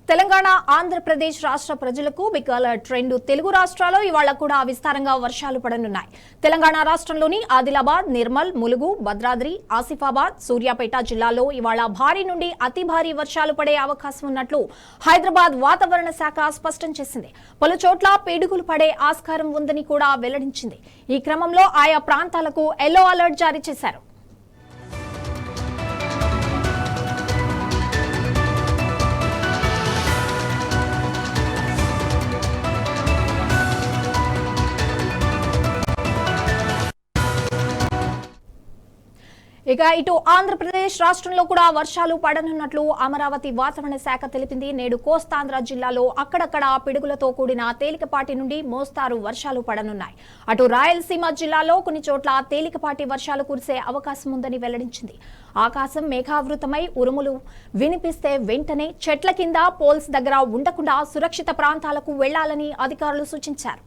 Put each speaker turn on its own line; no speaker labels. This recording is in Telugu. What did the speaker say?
తెలంగాణ ఆంధ్రప్రదేశ్ రాష్ట్ర ప్రజలకు బిగ్ అలర్ట్. రెండు తెలుగు రాష్ట్రాల్లో ఇవాళ కూడా విస్తారంగా వర్షాలు పడనున్నాయి. తెలంగాణ రాష్ట్రంలోని ఆదిలాబాద్, నిర్మల్, ములుగు, భద్రాద్రి, ఆసిఫాబాద్, సూర్యాపేట జిల్లాల్లో ఇవాళ భారీ నుండి అతి భారీ వర్షాలు పడే అవకాశం ఉన్నట్లు హైదరాబాద్ వాతావరణ శాఖ స్పష్టం చేసింది. పలు చోట్ల పిడుగులు పడే ఆస్కారం ఉందని కూడా వెల్లడించింది. ఈ క్రమంలో ఆయా ప్రాంతాలకు ఎల్లో అలర్ట్ జారీ చేశారు. ఇక ఇటు ఆంధ్రప్రదేశ్ రాష్ట్రంలో కూడా వర్షాలు పడనున్నట్లు అమరావతి వాతావరణ శాఖ తెలిపింది. నేడు కోస్తాంధ్ర జిల్లాలో అక్కడక్కడ పిడుగులతో కూడిన తేలికపాటి నుండి మోస్తారు వర్షాలు పడనున్నాయి. అటు రాయలసీమ జిల్లాలో కొన్ని చోట్ల తేలికపాటి వర్షాలు కురిసే అవకాశం ఉందని వెల్లడించింది. ఆకాశం మేఘావృతమై ఉరుములు వినిపిస్తే వెంటనే చెట్ల కింద, పోల్స్ దగ్గర ఉండకుండా సురక్షిత ప్రాంతాలకు వెళ్లాలని అధికారులు సూచించారు.